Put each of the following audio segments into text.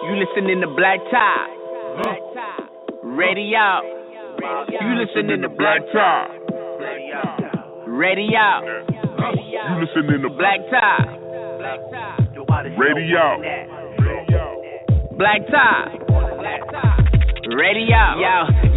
You listening to BlackTop Radio. You listening to BlackTop Radio. You listening to BlackTop Radio. BlackTop Radio.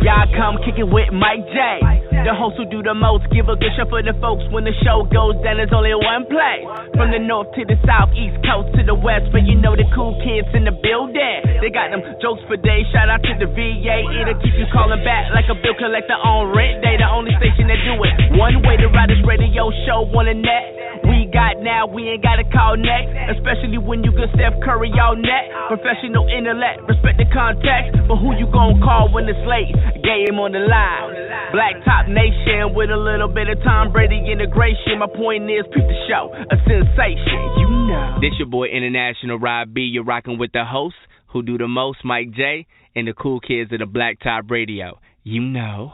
Y'all come kick it with Mike J, the host who do the most. Give a good show for the folks when the show goes down. There's only one place. From the north to the south, east coast to the west, but you know the cool kids in the building. They got them jokes for days. Shout out to the VA. It'll keep you calling back like a bill collector on rent day. The only station that do it one way to ride this radio show on the net. We got now, we ain't gotta call next. Especially when you good Steph Curry all net. Professional intellect, respect the context. But who you gon' call when it's late? Game on the line. BlackTop Nation with a little bit of Tom Brady integration. My point is, peep the show, a sensation, you know. This your boy International Rob B. You're rocking with the host who do the most, Mike J, and the cool kids of the BlackTop Radio. You know.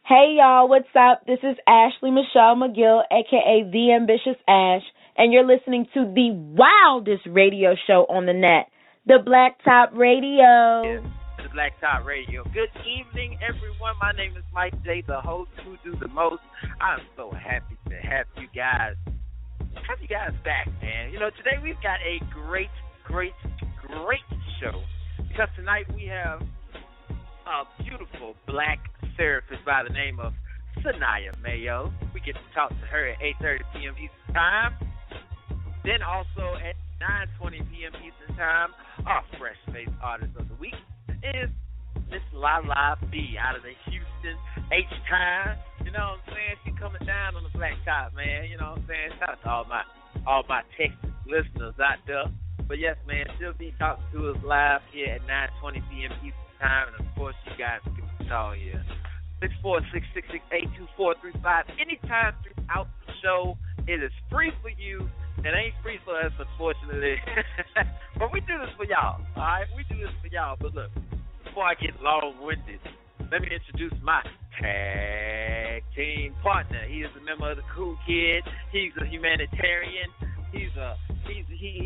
Hey y'all, what's up? This is Ashley Michelle McGill, aka The Ambitious Ash, and you're listening to the wildest radio show on the net, the BlackTop Radio. Yes, the BlackTop Radio. Good evening, everyone. My name is Mike J, the host who do the most. I'm so happy to have you guys back, man. You know, today we've got a great show because tonight we have a beautiful black therapist by the name of Saniyyah Mayo. We get to talk to her at 8:30 p.m. Eastern Time. Then also at 9:20 p.m. Eastern Time, our fresh face artist of the week is Miss Lala B out of the Houston H-Time. You know what I'm saying? She coming down on the BlackTop, man. You know what I'm saying? Shout out to all my Texas listeners out there. But yes, man, she'll be talking to us live here at 9:20 p.m. Eastern Time, and of course, you guys can call here 646-668-2435 anytime throughout the show. It is free for you. It ain't free for us, unfortunately. But we do this for y'all, all right? We do this for y'all. But look, before I get long-winded, let me introduce my tag team partner. He is a member of the Cool Kid. He's a humanitarian. He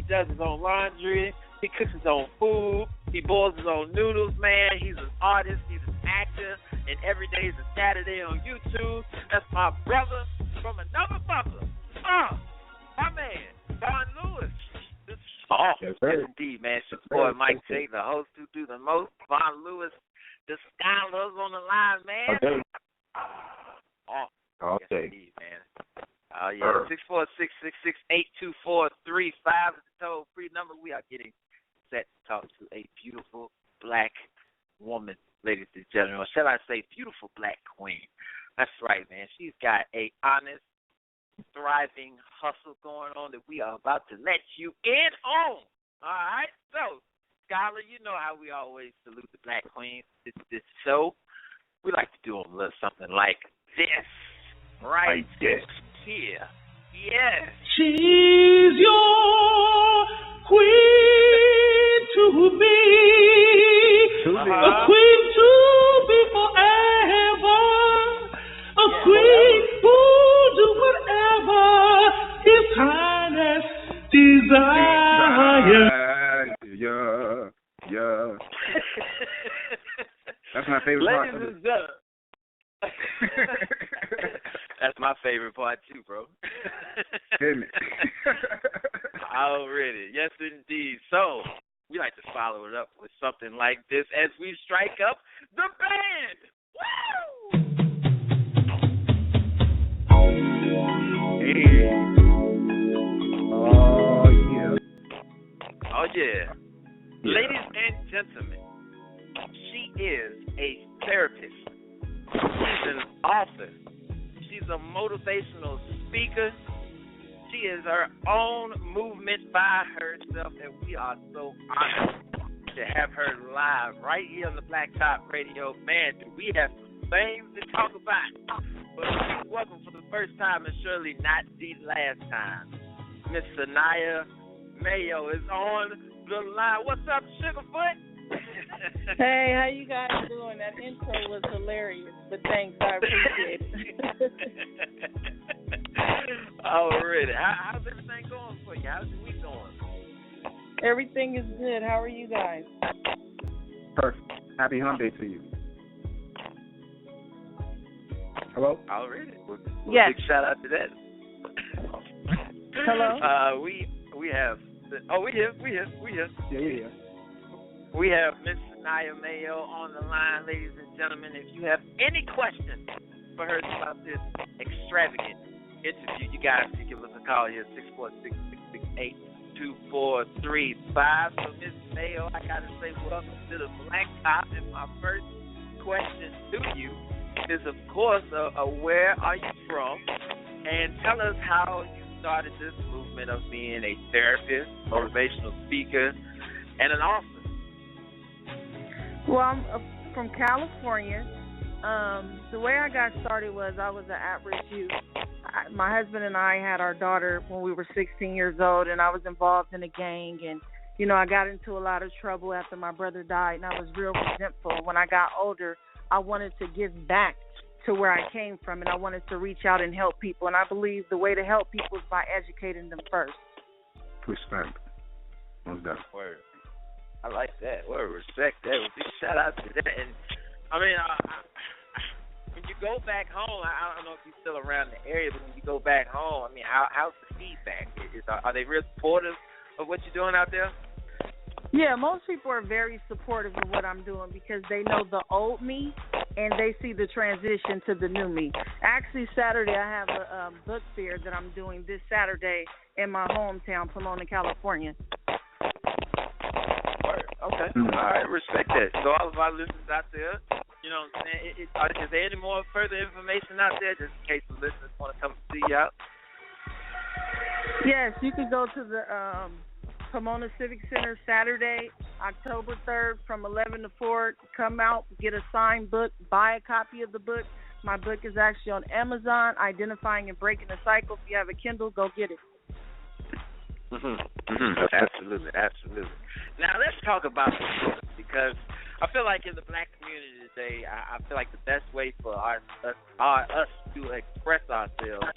does his own laundry. He cooks his own food. He boils his own noodles, man. He's an artist. He's an actor. And every day is a Saturday on YouTube. That's my brother from another mother. My man, Von Lewis. Yes, indeed, man. It's your boy Mike J, the host who do the most. Von Lewis, the scholars on the line, man. Okay. Yes, indeed, man. Oh, yeah. 646-668-2435 is the toll-free number. We are getting set to talk to a beautiful black woman, ladies and gentlemen. Or shall I say beautiful black queen? That's right, man. She's got a honest, thriving hustle going on that we are about to let you in on. All right? So, Scholar, you know how we always salute the black queens. This show, we like to do a little something like this. Right this. Here. Yes. She's your queen to be. A queen to be forever. A queen who do whatever His Highness desires. Yeah. That's my favorite part. Ladies and gentlemen. That's my favorite part too, bro. Isn't it? Already. Yes, indeed. So, we like to follow it up with something like this as we strike up the band. Woo! Hey. Oh, yeah. Ladies and gentlemen, she is a therapist. She's an author. She's a motivational speaker. She is her own movement by herself, and we are so honored to have her live right here on the BlackTop Radio. Man, do we have some things to talk about. But please welcome for the first time and surely not the last time, Miss Saniyyah Mayo is on the line. What's up, Sugarfoot? Hey, how you guys doing? That intro was hilarious, but thanks, I appreciate it. Already. How's everything going for you? How's the week going? Everything is good. How are you guys? Perfect. Happy hump day to you. Hello? Already. Well, Yes. Big shout out to that. Hello? We have. Oh, we here. Yeah. We have Miss Saniyyah Mayo on the line, ladies and gentlemen. If you have any questions for her about this extravagant interview, you guys can give us a call here, 646-668-2435. So, Miss Mayo, I got to say welcome to the BlackTop. And my first question to you is, of course, where are you from? And tell us how you started this movement of being a therapist, motivational speaker, and an author. Well, I'm from California. The way I got started was I was an at-risk youth. My husband and I had our daughter when we were 16 years old, and I was involved in a gang. And, you know, I got into a lot of trouble after my brother died, and I was real resentful. When I got older, I wanted to give back to where I came from, and I wanted to reach out and help people. And I believe the way to help people is by educating them first. Respect. What's that? Word. I like that. Word, respect that. Big shout out to that. And I mean, when you go back home, I don't know if you're still around the area, but when you go back home, I mean, how's the feedback? Are they real supportive of what you're doing out there? Yeah, most people are very supportive of what I'm doing because they know the old me and they see the transition to the new me. Actually, Saturday I have a book fair that I'm doing this Saturday in my hometown, Pomona, California. Okay. All right, respect that. So all of our listeners out there, you know what I'm saying, is there any more further information out there just in case the listeners want to come see you out? Yes, you can go to the Pomona Civic Center Saturday, October 3rd from 11 to 4. Come out, get a signed book, buy a copy of the book. My book is actually on Amazon, Identifying and Breaking the Cycle. If you have a Kindle, go get it. Absolutely. Now let's talk about the book because I feel like in the black community today, I feel like the best way for us to express ourselves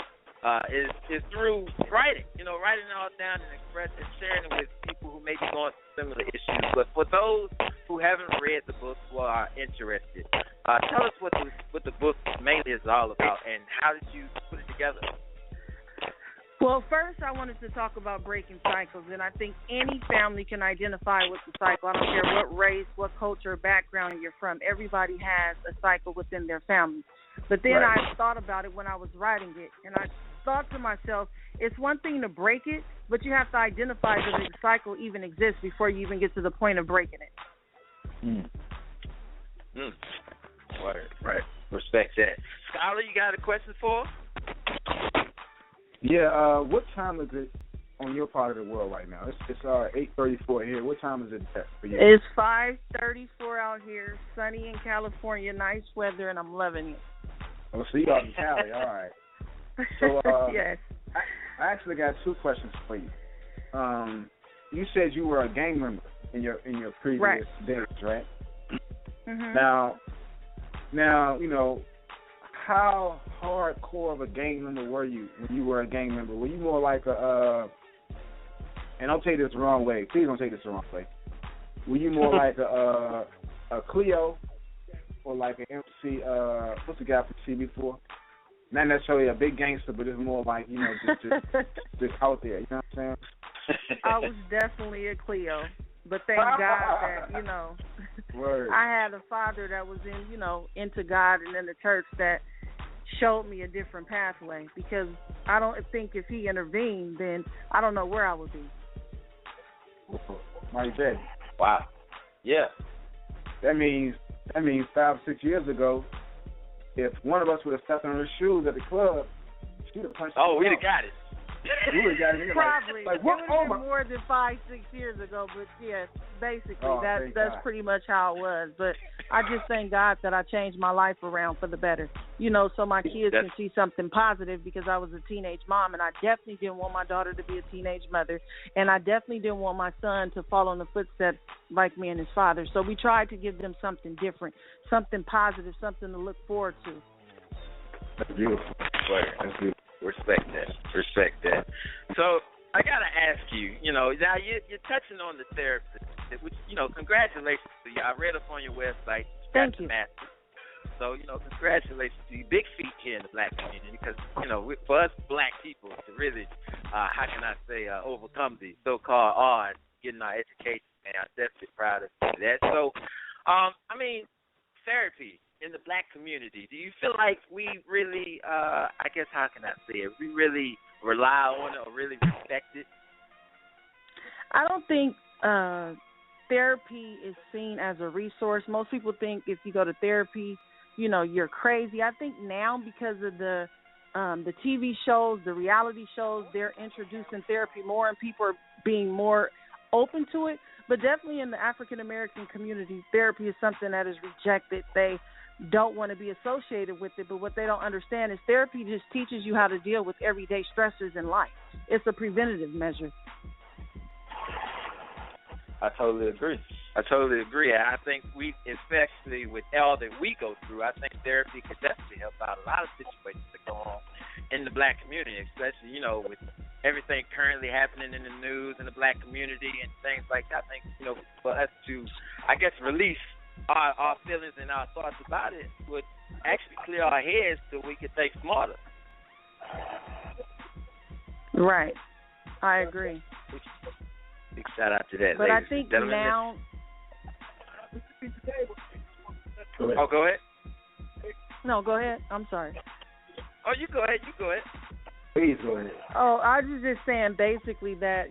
is through writing. You know, writing it all down and expressing and sharing it with people who may be going through similar issues. But for those who haven't read the book or are interested, tell us what the book mainly is all about and how did you put it together? Well, first I wanted to talk about breaking cycles, and I think any family can identify with the cycle. I don't care what race, what culture, or background you're from. Everybody has a cycle within their family. But then I thought about it when I was writing it, and I thought to myself, it's one thing to break it, but you have to identify that the cycle even exists before you even get to the point of breaking it. Right. Respect that. Scholar, you got a question for us? Yeah, what time is it on your part of the world right now? It's 8:34 here. What time is it for you? It's 5:34 out here, sunny in California, nice weather, and I'm loving it. Oh, so you out in Cali, all right. So, yes. I actually got two questions for you. You said you were a gang member in your previous days, right? Mm-hmm. Now, you know, how hardcore of a gang member were you when you were a gang member? Were you more like and don't take this the wrong way. Please don't take this the wrong way. Were you more like a Cleo or like an MC? What's the guy from CB4? Not necessarily a big gangster, but it's more like, you know, just out there. You know what I'm saying? I was definitely a Cleo, but thank God that, you know, I had a father that was into God and in the church that showed me a different pathway, because I don't think if he intervened, then I don't know where I would be. My dad. Wow. Yeah. That means 5 or 6 years ago, if one of us would have stepped on her shoes at the club, she'd have punched. Oh, we'd have got it. We would have got it. Probably. Like what? It would have been more than 5-6 years ago, but yes, basically that's pretty much how it was. But I just thank God that I changed my life around for the better. You know, so my kids can see something positive, because I was a teenage mom, and I definitely didn't want my daughter to be a teenage mother, and I definitely didn't want my son to follow in the footsteps like me and his father. So we tried to give them something different, something positive, something to look forward to. That's beautiful. That's beautiful. Respect that. So, I gotta ask you. Now you're touching on the therapist, which congratulations to you. I read up on your website. Thank you. So congratulations to you. Big feat here in the black community because for us black people to really, how can I say, overcome the so-called odds, getting our education. Man, I'm definitely proud of that. So, therapy in the black community. Do you feel like we really, I guess, how can I say it? We really rely on it or really respect it? I don't think therapy is seen as a resource. Most people think if you go to therapy, you're crazy. I think now because of the TV shows, the reality shows, they're introducing therapy more and people are being more open to it. But definitely in the African American community, therapy is something that is rejected. They don't want to be associated with it. But what they don't understand is therapy just teaches you how to deal with everyday stressors in life. It's a preventative measure. I totally agree. I think we, especially with all that we go through, I think therapy could definitely help out a lot of situations that go on in the black community, especially, with everything currently happening in the news in the black community and things like that. I think, for us to, I guess, release our feelings and our thoughts about it would actually clear our heads so we could think smarter. Right. I agree. Big shout out to that, but ladies I think and gentlemen. Now. Oh, go ahead. No, go ahead. I'm sorry. Oh, you go ahead. Please go ahead. Oh, I was just saying basically that,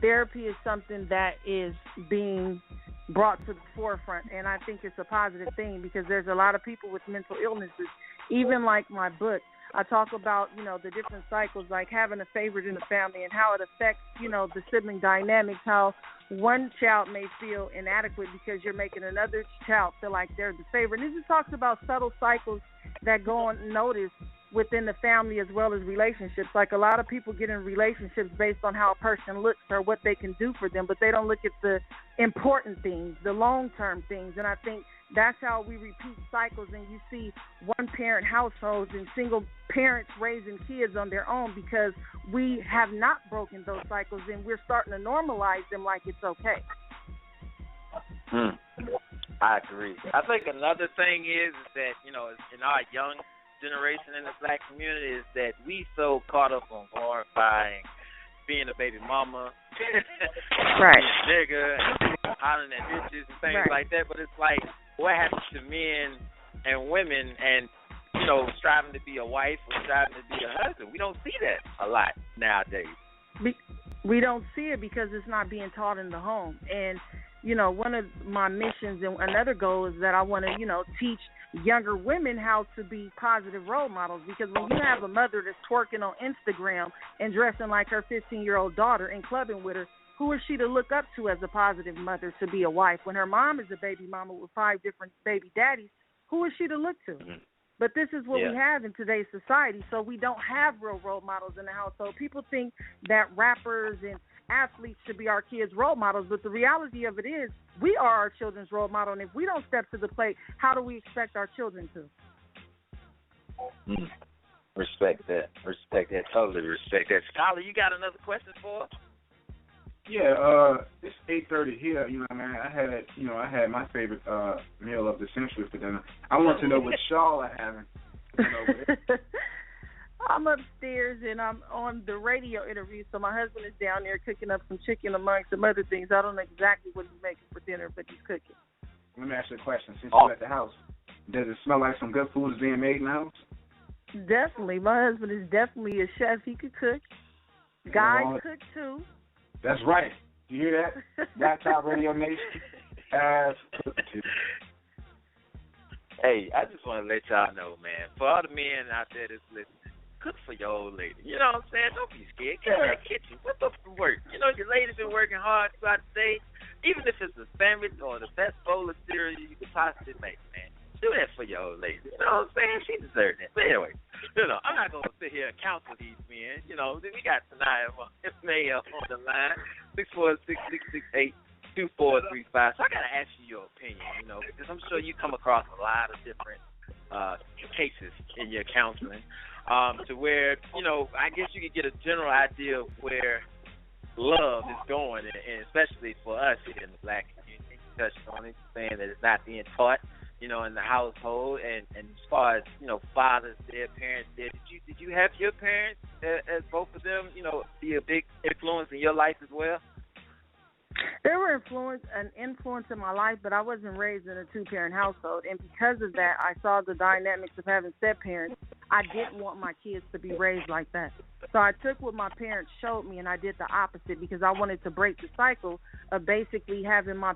therapy is something that is being brought to the forefront, and I think it's a positive thing because there's a lot of people with mental illnesses. Even like my book, I talk about, the different cycles, like having a favorite in the family and how it affects, the sibling dynamics, how one child may feel inadequate because you're making another child feel like they're the favorite. And it just talks about subtle cycles that go unnoticed within the family as well as relationships. Like a lot of people get in relationships based on how a person looks or what they can do for them, but they don't look at the important things, the long-term things. And I think that's how we repeat cycles, and you see one-parent households and single parents raising kids on their own because we have not broken those cycles, and we're starting to normalize them like it's okay. I agree. I think another thing is that, in our young generation in the black community is that we so caught up on glorifying being a baby mama, right, being a nigga, and hollering at bitches and things like that. But it's like, what happens to men and women and, striving to be a wife or striving to be a husband? We don't see that a lot nowadays. We don't see it because it's not being taught in the home. And, one of my missions and another goal is that I want to, teach younger women how to be positive role models, because when you have a mother that's twerking on Instagram and dressing like her 15-year-old daughter and clubbing with her, who is she to look up to as a positive mother to be a wife? When her mom is a baby mama with 5 different baby daddies, who is she to look to? Mm-hmm. But this is what we have in today's society, so we don't have real role models in the household. People think that rappers and athletes should be our kids' role models, but the reality of it is we are our children's role model, and if we don't step to the plate, how do we expect our children to? Respect that. Totally respect that. Scholar, you got another question for us? Yeah, it's 8:30 here. I had my favorite meal of the century for dinner. I want to know what y'all are having. I'm upstairs and I'm on the radio interview, so my husband is down there cooking up some chicken among some other things. I don't know exactly what he's making for dinner, but he's cooking. Let me ask you a question. Since you're at the house, does it smell like some good food is being made in the house? Definitely. My husband is definitely a chef. He could cook. Guys cook too. That's right. You hear that? BlackTop Radio Nation. Hey, I just want to let y'all know, man, for all the men out there that's listening, cook for your old lady. You know what I'm saying? Don't be scared. Get in that kitchen. Whip up some work. Your lady's been working hard throughout the day. Even if it's a sandwich or the best bowl of cereal you could possibly make, man. Do that for your old lady. You know what I'm saying? She deserves that. But anyway, I'm not going to sit here and counsel these men. We got Saniyyah Mayo on the line, 646-668-2435. So I got to ask you your opinion, because I'm sure you come across a lot of different cases in your counseling, to where, you know, I guess you could get a general idea of where love is going, and especially for us here in the black community. You touched on it, saying that it's not being taught, you know, in the household, and as far as, you know, fathers there, parents there, did you have your parents, as both of them, you know, be a big influence in your life as well? They were an influence in my life, but I wasn't raised in a two-parent household, and because of that, I saw the dynamics of having step-parents. I didn't want my kids to be raised like that. So I took what my parents showed me, and I did the opposite because I wanted to break the cycle of basically having my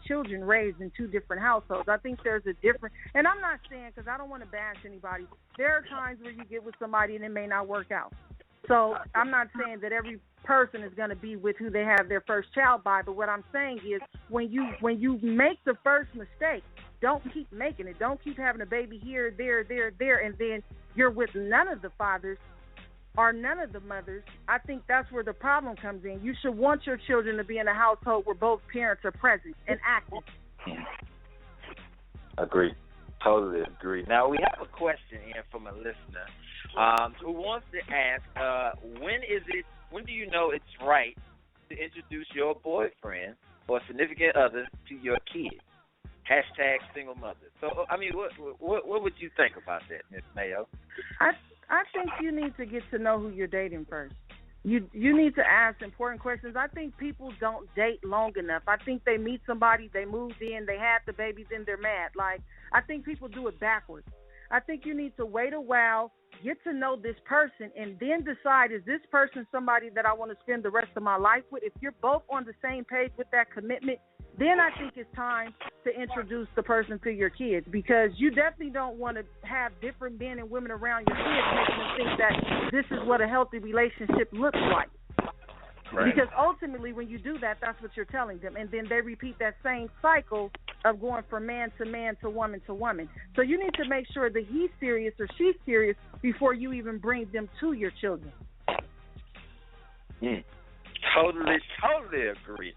children raised in two different households. I think there's a difference, and I'm not saying, because I don't want to bash anybody, there are times where you get with somebody and it may not work out. So I'm not saying that every person is going to be with who they have their first child by, but what I'm saying is when you make the first mistake, don't keep making it. Don't keep having a baby here, there, and then you're with none of the fathers or none of the mothers. I think that's where the problem comes in. You should want your children to be in a household where both parents are present and active. Agree. Totally agree. Now, we have a question here from a listener who wants to ask, when do you know it's right to introduce your boyfriend or significant other to your kids? Hashtag single mother. So, I mean, what would you think about that, Ms. Mayo? I think you need to get to know who you're dating first. You need to ask important questions. I think people don't date long enough. I think they meet somebody, they moved in, they had the baby, then they're mad. Like, I think people do it backwards. I think you need to wait a while, get to know this person, and then decide, is this person somebody that I want to spend the rest of my life with? If you're both on the same page with that commitment, then I think it's time to introduce the person to your kids, because you definitely don't want to have different men and women around your kids making them think that this is what a healthy relationship looks like. Right. Because ultimately when you do that, that's what you're telling them, and then they repeat that same cycle of going from man to woman to woman. So you need to make sure that he's serious or she's serious before you even bring them to your children. Totally agree.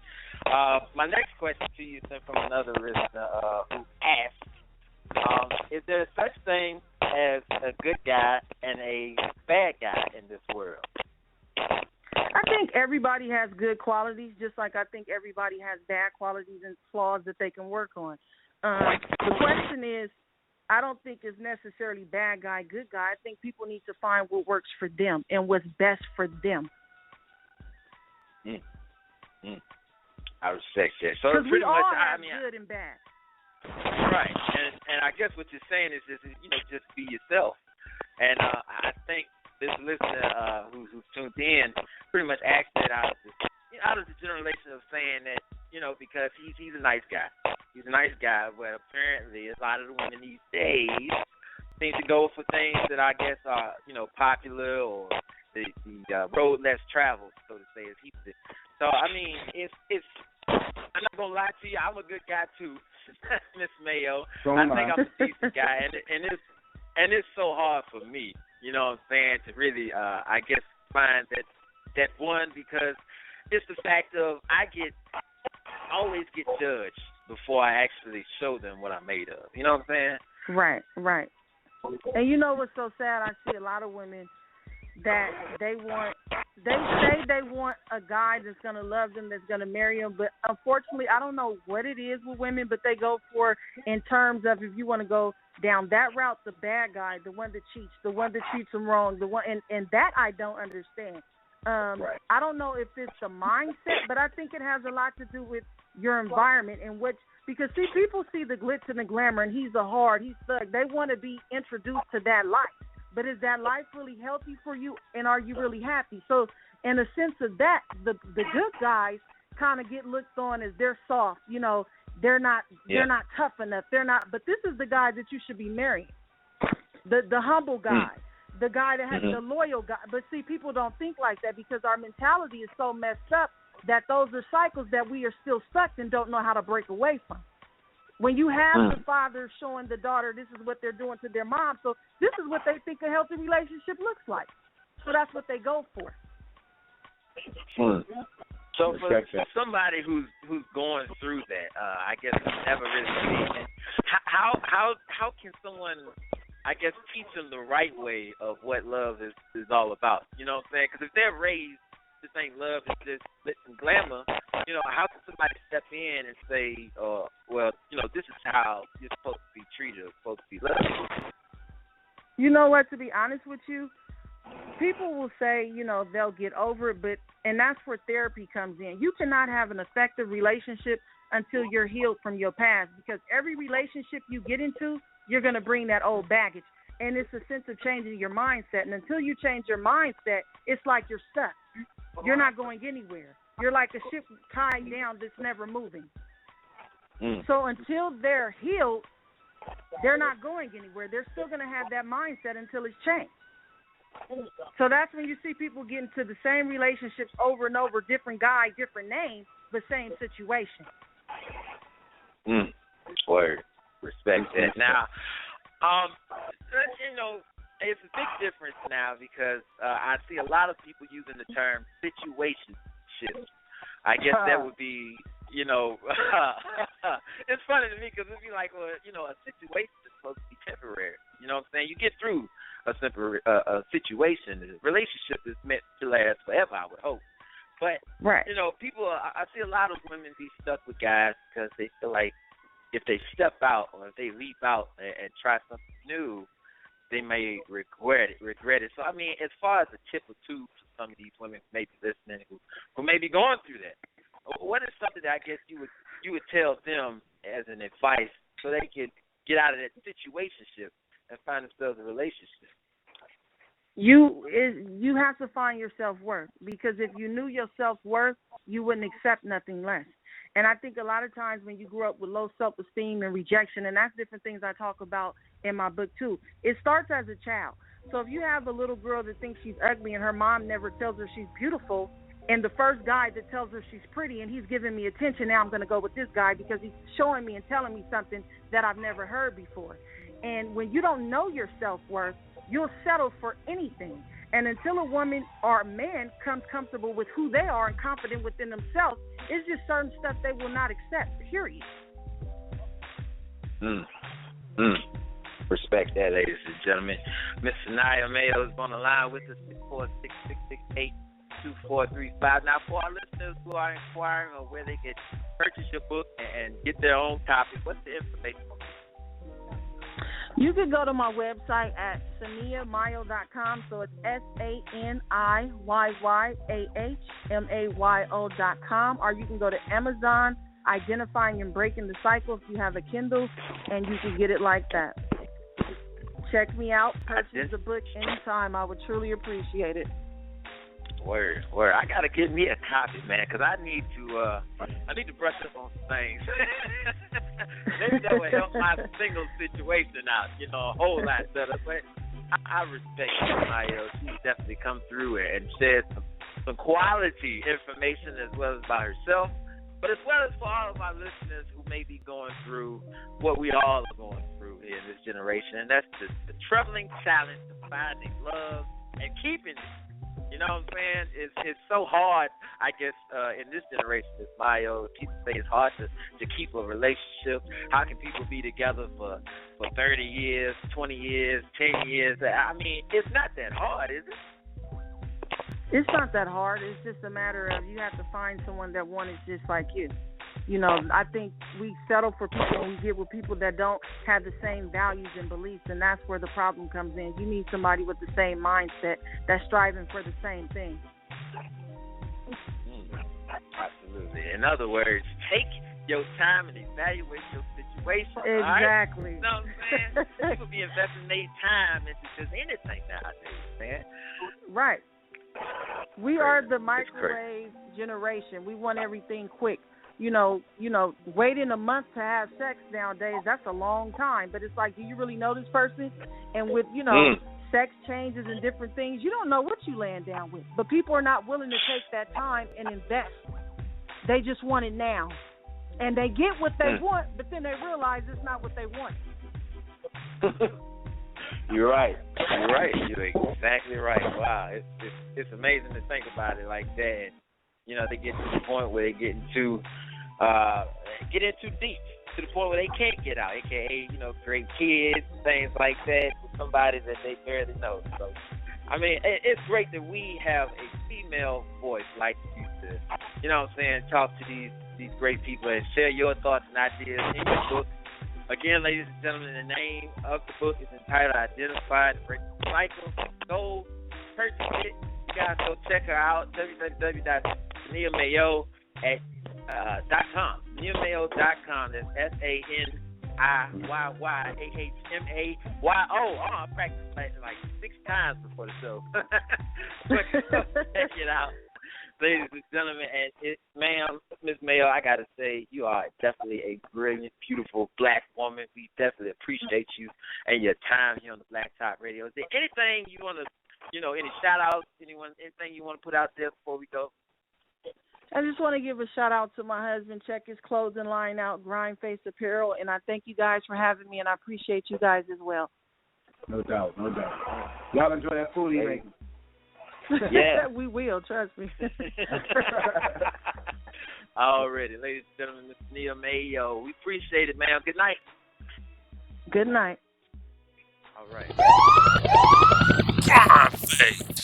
My next question to you is from another listener who asked, is there such thing as a good guy and a bad guy in this world? I think everybody has good qualities, just like I think everybody has bad qualities and flaws that they can work on. The question is, I don't think it's necessarily bad guy, good guy. I think people need to find what works for them and what's best for them. I respect that. So because we all much, have good and bad. Right, and I guess what you're saying is just, just be yourself. And I think this listener who's tuned in pretty much asked that out of the generalization of saying that, because he's a nice guy. He's a nice guy, but apparently a lot of the women these days seem to go for things that I guess are, popular, or the road less traveled, so to say, as he said. So, I mean, it's I'm not going to lie to you, I'm a good guy too, Miss Mayo. I think I'm a decent guy, and it's so hard for me, you know what I'm saying, to really, I guess, find that one, because it's the fact of I always get judged before I actually show them what I'm made of. You know what I'm saying? Right. And you know what's so sad? I see a lot of women that they say they want a guy that's going to love them, that's going to marry them, but unfortunately, I don't know what it is with women, but they go for, in terms of, if you want to go down that route, the bad guy, the one that cheats, the one that treats them wrong, the one, and that I don't understand. Right. I don't know if it's the mindset, but I think it has a lot to do with your environment and because see, people see the glitz and the glamour, and he's he's thug. They want to be introduced to that life. But is that life really healthy for you, and are you really happy? So in a sense of that, the good guys kind of get looked on as they're soft. They're not tough enough. They're not. But this is the guy that you should be marrying, the humble guy, the guy that has the loyal guy. But see, people don't think like that because our mentality is so messed up that those are cycles that we are still stuck and don't know how to break away from. When you have the father showing the daughter this is what they're doing to their mom, so this is what they think a healthy relationship looks like. So that's what they go for. So for somebody who's going through that, I guess never really seen it, how can someone I guess, teach them the right way of what love is all about. You know what I'm saying? Because if they're raised, this ain't love, it's just glitz and glamour, how can somebody step in and say, well, this is how you're supposed to be treated or supposed to be loved? You know what, to be honest with you, people will say, they'll get over it, and that's where therapy comes in. You cannot have an effective relationship until you're healed from your past, because every relationship you get into, you're going to bring that old baggage. And it's a sense of changing your mindset. And until you change your mindset, it's like you're stuck. You're not going anywhere. You're like a ship tied down that's never moving. So until they're healed, they're not going anywhere. They're still going to have that mindset until it's changed. So that's when you see people get into the same relationships over and over, different guy, different name, but same situation. Word. Respect that. Now, it's a big difference now because I see a lot of people using the term situationship. I guess that would be, it's funny to me because it'd be like, well, a situation is supposed to be temporary. You know what I'm saying? You get through a situation. The relationship is meant to last forever, I would hope. But, people, I see a lot of women be stuck with guys because they feel like if they step out or if they leap out and try something new, they may regret it. So, I mean, as far as a tip or two to some of these women who may be listening who may be going through that, what is something that I guess you would tell them as an advice so they can get out of that situationship and find themselves in a relationship? You have to find your self-worth, because if you knew your self-worth, you wouldn't accept nothing less. And I think a lot of times when you grew up with low self-esteem and rejection, and that's different things I talk about in my book too, it starts as a child. So if you have a little girl that thinks she's ugly and her mom never tells her she's beautiful, and the first guy that tells her she's pretty and he's giving me attention, now I'm going to go with this guy because he's showing me and telling me something that I've never heard before. And when you don't know your self-worth, you'll settle for anything. And until a woman or a man comes comfortable with who they are and confident within themselves, it's just certain stuff they will not accept, period. Respect that, ladies and gentlemen. Miss Saniyyah Mayo is on the line with us, 646-668-2435. Now, for our listeners who are inquiring on where they can purchase your book and get their own copy, what's the information? You can go to my website at SaniyyahMayo.com. So it's SaniyyahMayo.com. Or you can go to Amazon, Identifying and Breaking the Cycle, if you have a Kindle, and you can get it like that. Check me out. Purchase the book anytime. I would truly appreciate it. Word. I gotta get me a copy, man, because I need to brush up on some things. Maybe that would help my single situation out, a whole lot better. But I respect Mayo. She's definitely come through and shared some quality information as well as about herself, but as well as for all of our listeners who may be going through what we all are going through here in this generation, and that's the troubling challenge of finding love and keeping it. You know what I'm saying? It's so hard, I guess, in this generation, Ms. Mayo. People say it's hard to keep a relationship. How can people be together for 30 years, 20 years, 10 years? I mean, it's not that hard, is it? It's not that hard. It's just a matter of you have to find someone that wants just like you. I think we settle for people and we get with people that don't have the same values and beliefs, and that's where the problem comes in. You need somebody with the same mindset that's striving for the same thing. Absolutely. In other words, take your time and evaluate your situation. Exactly. Right? You know what I'm saying? People be investing their time into just anything nowadays, man. Right. We are the microwave generation. We want everything quick. Waiting a month to have sex nowadays, that's a long time. But it's like, do you really know this person? And with, sex changes and different things, you don't know what you laying down with. But people are not willing to take that time and invest. They just want it now. And they get what they want, but then they realize it's not what they want. You're right. You're exactly right. Wow. It's amazing to think about it like that. They get to the point where they're getting too deep. to the point where they can't get out, aka, great kids, things like that, with somebody that they barely know. So, I mean, it's great that we have a female voice like you to, talk to these great people and share your thoughts and ideas in your book. Again, ladies and gentlemen, the name of the book is entitled Identify the Break the Cycle. Go purchase it. You guys go check her out, www.SaniyyahMayo.com. SaniyyahMayo.com. That's SaniyyahMayo. I practiced like 6 times before the show. Check it out. Ladies and gentlemen, and ma'am, Miss Mayo, I got to say, you are definitely a brilliant, beautiful black woman. We definitely appreciate you and your time here on the BlackTop Radio. Is there anything you want to, any shout-outs, anything you want to put out there before we go? I just want to give a shout-out to my husband. Check his clothing line out, Grind Face Apparel, and I thank you guys for having me, and I appreciate you guys as well. No doubt. Y'all enjoy that food he making. Yeah. We will, trust me. Already, ladies and gentlemen, Miss Saniyyah Mayo. We appreciate it, ma'am. Good night. Good night. All right. Grind Face.